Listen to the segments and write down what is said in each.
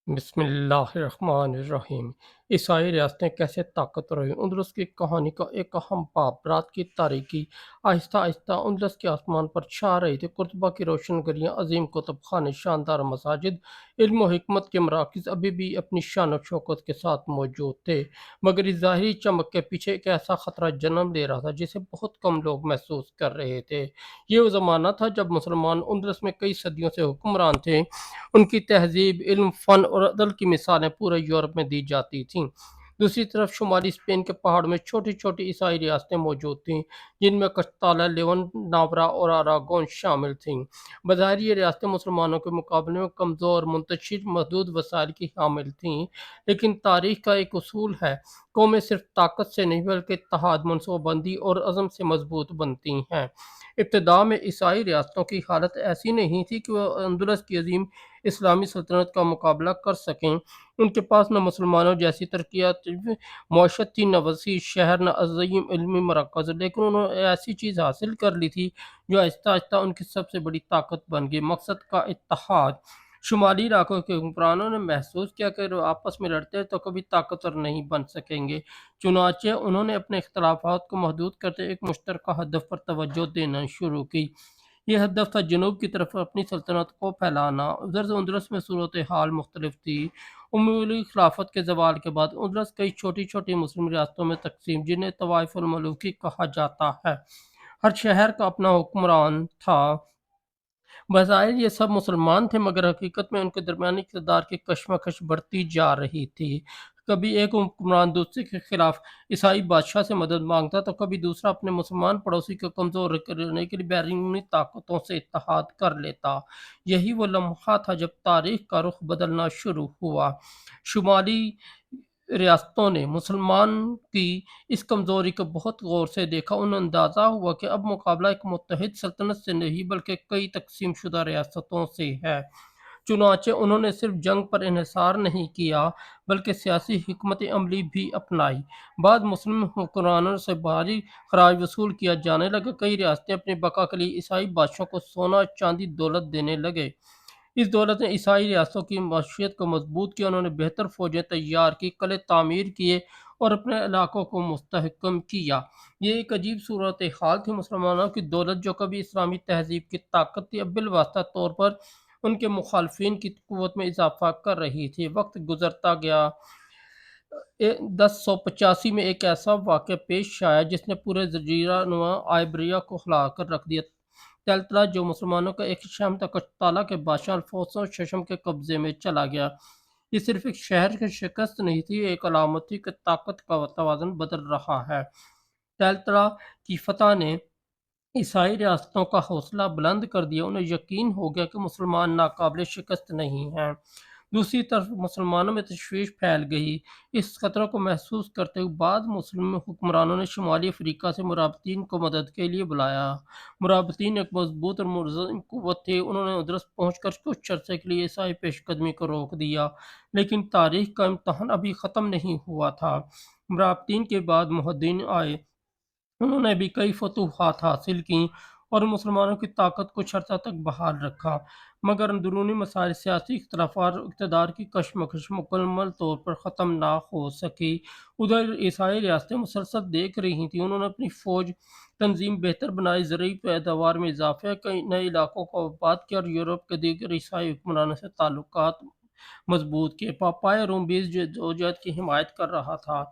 بسم اللہ الرحمن الرحیم۔ عیسائی ریاستیں کیسے طاقتور رہیں؟ اندلس کی کہانی کا ایک اہم باب رات کی تاریکی آہستہ آہستہ اندلس کے آسمان پر چھا رہی تھی۔ قرطبہ کی روشن گلیاں، عظیم کتب خانے، شاندار مساجد، علم و حکمت کے مراکز ابھی بھی اپنی شان و شوکت کے ساتھ موجود تھے، مگر اس ظاہری چمک کے پیچھے ایک ایسا خطرہ جنم لے رہا تھا جسے بہت کم لوگ محسوس کر رہے تھے۔ یہ وہ زمانہ تھا جب مسلمان اندلس میں کئی صدیوں سے حکمران تھے۔ ان کی تہذیب، علم، فن اور عدل کی مثالیں پورے یورپ میں دی جاتی تھیں۔ دوسری طرف شمالی اسپین کے پہاڑوں میں چھوٹی چھوٹی عیسائی ریاستیں موجود تھیں، جن میں کشتالہ، لیون، ناورا اور اراگون شامل تھیں۔ بظاہر یہ ریاستیں مسلمانوں کے مقابلے میں کمزور، منتشر، محدود وسائل کی حامل تھیں، لیکن تاریخ کا ایک اصول ہے، قومیں صرف طاقت سے نہیں بلکہ اتحاد، منصوبہ بندی اور عزم سے مضبوط بنتی ہیں۔ ابتدا میں عیسائی ریاستوں کی حالت ایسی نہیں تھی کہ وہ اندلس کی عظیم اسلامی سلطنت کا مقابلہ کر سکیں۔ ان کے پاس نہ مسلمانوں جیسی ترقیاتی معیشت تھی، نہ وسیع شہر، نہ عظیم علمی مراکز، لیکن انہوں نے ایسی چیز حاصل کر لی تھی جو آہستہ آہستہ ان کی سب سے بڑی طاقت بن گئی: مقصد کا اتحاد۔ شمالی علاقوں کے حکمرانوں نے محسوس کیا کہ وہ آپس میں لڑتے تو کبھی طاقتور نہیں بن سکیں گے، چنانچہ انہوں نے اپنے اختلافات کو محدود کرتے ایک مشترکہ ہدف پر توجہ دینا شروع کی۔ یہ ہدف تھا جنوب کی طرف اپنی سلطنت کو پھیلانا۔ ادھر اندلس میں صورتحال مختلف تھی۔ اموی خلافت کے زوال کے بعد اندلس کئی چھوٹی چھوٹی مسلم ریاستوں میں تقسیم، جنہیں طوائف الملوکی کہا جاتا ہے۔ ہر شہر کا اپنا حکمران تھا۔ بظاہر یہ سب مسلمان تھے، مگر حقیقت میں ان کے درمیان اقتدار کی کشمکش بڑھتی جا رہی تھی۔ کبھی ایک حکمران دوسرے کے خلاف عیسائی بادشاہ سے مدد مانگتا تو کبھی دوسرا اپنے مسلمان پڑوسی کو کمزور کرنے کے لیے بیرونی طاقتوں سے اتحاد کر لیتا۔ یہی وہ لمحہ تھا جب تاریخ کا رخ بدلنا شروع ہوا۔ شمالی ریاستوں نے مسلمان کی اس کمزوری کو بہت غور سے دیکھا۔ انہیں اندازہ ہوا کہ اب مقابلہ ایک متحد سلطنت سے نہیں بلکہ کئی تقسیم شدہ ریاستوں سے ہے۔ چنانچہ انہوں نے صرف جنگ پر انحصار نہیں کیا بلکہ سیاسی حکمت عملی بھی اپنائی۔ بعد مسلم حکمرانوں سے بھاری خراج وصول کیا جانے لگا۔ کئی ریاستیں اپنی بقا کے لیے عیسائی بادشاہوں کو سونا، چاندی، دولت دینے لگے۔ اس دولت نے عیسائی ریاستوں کی معیشت کو مضبوط کیا۔ انہوں نے بہتر فوجیں تیار کی، قلعے تعمیر کیے اور اپنے علاقوں کو مستحکم کیا۔ یہ ایک عجیب صورتحال تھی۔ مسلمانوں کی دولت، جو کبھی اسلامی تہذیب کی طاقت تھی، اب بالواسطہ طور پر ان کے مخالفین کی قوت میں اضافہ کر رہی تھی۔ وقت گزرتا گیا۔ 1085 میں ایک ایسا واقعہ پیش آیا جس نے پورے جزیرہ نما آئبریا کو ہلا کر رکھ دیا۔ تلتلا، جو مسلمانوں کا ایک شہر تھا، کشتالہ کے بادشاہ الفونسو ششم کے قبضے میں چلا گیا۔ یہ صرف ایک شہر کی شکست نہیں تھی، یہ ایک علامت تھی کہ طاقت کا توازن بدل رہا ہے۔ تلتلا کی فتح نے عیسائی ریاستوں کا حوصلہ بلند کر دیا۔ انہیں یقین ہو گیا کہ مسلمان ناقابل شکست نہیں ہیں۔ دوسری طرف مسلمانوں میں تشویش پھیل گئی۔ اس خطرہ کو محسوس کرتے ہوئے بعض مسلم حکمرانوں نے شمالی افریقہ سے مرابطین کو مدد کے لیے بلایا۔ مرابطین ایک مضبوط اور منظم قوت تھے۔ انہوں نے ادرس پہنچ کر کچھ عرصے کے لیے عیسائی پیش قدمی کو روک دیا، لیکن تاریخ کا امتحان ابھی ختم نہیں ہوا تھا۔ مرابطین کے بعد مہدین آئے۔ انہوں نے بھی کئی فتوحات حاصل کیں اور مسلمانوں کی طاقت کچھ عرصہ تک بحال رکھا، مگر اندرونی مسائل، سیاسی اختلافات اور اقتدار کی کشمکش مکمل طور پر ختم نہ ہو سکی۔ ادھر عیسائی ریاستیں مسلسل دیکھ رہی تھیں۔ انہوں نے اپنی فوج تنظیم بہتر بنائی، زرعی پیداوار میں اضافہ، کئی نئے علاقوں کو آباد کیا اور یورپ کے دیگر عیسائی حکمرانوں سے تعلقات مضبوط کیے۔ پاپائے روم بھی اس جدوجہد کی حمایت کر رہا تھا۔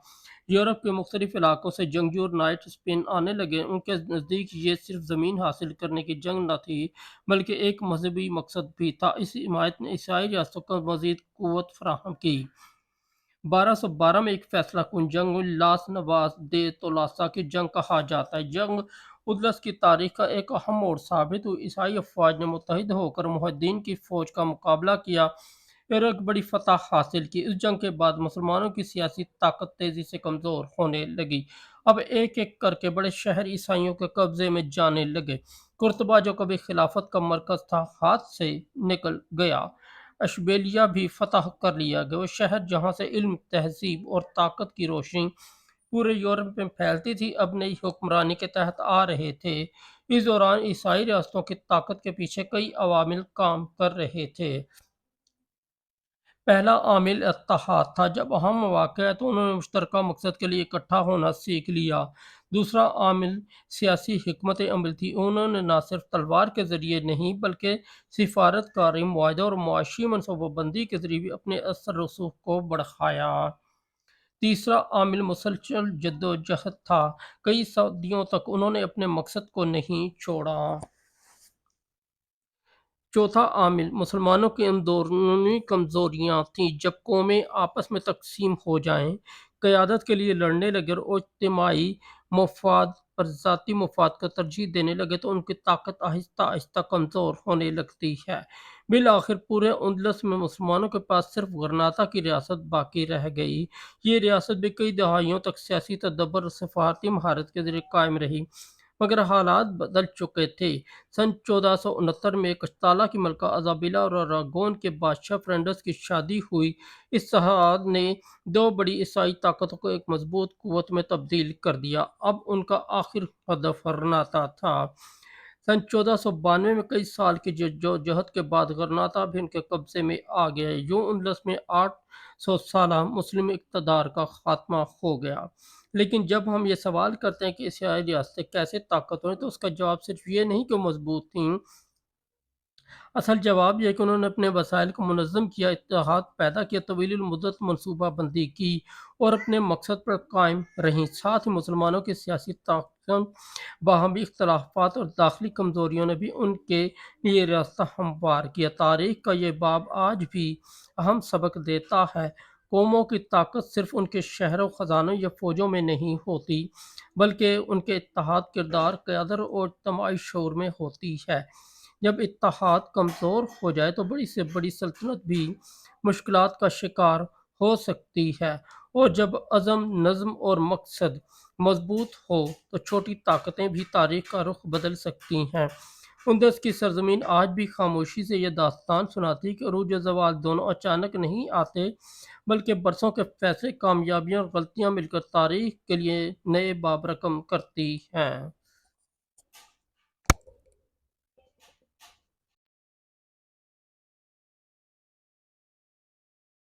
یورپ کے مختلف علاقوں سے جنگجو نائٹ اسپین آنے لگے۔ ان کے نزدیک یہ صرف زمین حاصل کرنے کی جنگ نہ تھی بلکہ ایک مذہبی مقصد بھی تھا۔ اس حمایت نے عیسائی ریاستوں کو مزید قوت فراہم کی۔ 1212 میں ایک فیصلہ کن جنگ لاس نواس دے تولاسا کی جنگ کہا جاتا ہے۔ جنگ اندلس کی تاریخ کا ایک اہم موڑ ثابت ہوئی۔ عیسائی افواج نے متحد ہو کر مہدیین کی فوج کا مقابلہ کیا اور ایک بڑی فتح حاصل کی۔ اس جنگ کے بعد مسلمانوں کی سیاسی طاقت تیزی سے کمزور ہونے لگی۔ اب ایک ایک کر کے بڑے شہر عیسائیوں کے قبضے میں جانے لگے۔ قرطبہ، جو کبھی خلافت کا مرکز تھا، ہاتھ سے نکل گیا۔ اشبیلیا بھی فتح کر لیا گیا۔ وہ شہر جہاں سے علم، تہذیب اور طاقت کی روشنی پورے یورپ میں پھیلتی تھی، اب نئی حکمرانی کے تحت آ رہے تھے۔ اس دوران عیسائی ریاستوں کی طاقت کے پیچھے کئی عوامل کام کر رہے تھے۔ پہلا عامل اتحاد تھا۔ جب اہم مواقع تو انہوں نے مشترکہ مقصد کے لیے اکٹھا ہونا سیکھ لیا۔ دوسرا عامل سیاسی حکمت عمل تھی۔ انہوں نے نہ صرف تلوار کے ذریعے نہیں بلکہ سفارت کاری، معاہدے اور معاشی منصوبہ بندی کے ذریعے بھی اپنے اثر رسوخ کو بڑھایا۔ تیسرا عامل مسلسل جدوجہد تھا۔ کئی صدیوں تک انہوں نے اپنے مقصد کو نہیں چھوڑا۔ چوتھا عامل مسلمانوں کی اندرونی کمزوریاں تھیں۔ جب قومیں آپس میں تقسیم ہو جائیں، قیادت کے لیے لڑنے لگے اور اجتماعی مفاد پر ذاتی مفاد کو ترجیح دینے لگے تو ان کی طاقت آہستہ آہستہ کمزور ہونے لگتی ہے۔ بالآخر پورے اندلس میں مسلمانوں کے پاس صرف غرناطہ کی ریاست باقی رہ گئی۔ یہ ریاست بھی کئی دہائیوں تک سیاسی تدبر اور سفارتی مہارت کے ذریعے قائم رہی، مگر حالات بدل چکے تھے۔ سن 1469 میں کشتالہ کی ملکہ ازابیلا اور اراگون کے بادشاہ فرنانڈس کی شادی ہوئی۔ اس اتحاد نے دو بڑی عیسائی طاقتوں کو ایک مضبوط قوت میں تبدیل کر دیا۔ اب ان کا آخری ہدف غرناطہ تھا۔ سن 1492 میں کئی سال کی جدوجہد کے بعد غرناطہ بھی ان کے قبضے میں آ گیا۔ یوں اندلس میں 800 سالہ مسلم اقتدار کا خاتمہ ہو گیا۔ لیکن جب ہم یہ سوال کرتے ہیں کہ عیسائی ریاستیں کیسے طاقتور ہیں تو اس کا جواب صرف یہ نہیں کہ وہ مضبوط تھیں۔ اصل جواب یہ ہے کہ انہوں نے اپنے وسائل کو منظم کیا، اتحاد پیدا کیا، طویل المدت منصوبہ بندی کی اور اپنے مقصد پر قائم رہیں۔ ساتھ ہی مسلمانوں کی سیاسی طاقت، باہمی اختلافات اور داخلی کمزوریوں نے بھی ان کے لیے راستہ ہموار کیا۔ تاریخ کا یہ باب آج بھی اہم سبق دیتا ہے۔ قوموں کی طاقت صرف ان کے شہروں، خزانوں یا فوجوں میں نہیں ہوتی، بلکہ ان کے اتحاد، کردار، قیادت اور اجتماعی شعور میں ہوتی ہے۔ جب اتحاد کمزور ہو جائے تو بڑی سے بڑی سلطنت بھی مشکلات کا شکار ہو سکتی ہے، اور جب عزم، نظم اور مقصد مضبوط ہو تو چھوٹی طاقتیں بھی تاریخ کا رخ بدل سکتی ہیں۔ اندلس کی سرزمین آج بھی خاموشی سے یہ داستان سناتی ہے کہ عروج و زوال دونوں اچانک نہیں آتے، بلکہ برسوں کے فیصلے، کامیابیاں اور غلطیاں مل کر تاریخ کے لیے نئے باب رقم کرتی ہیں۔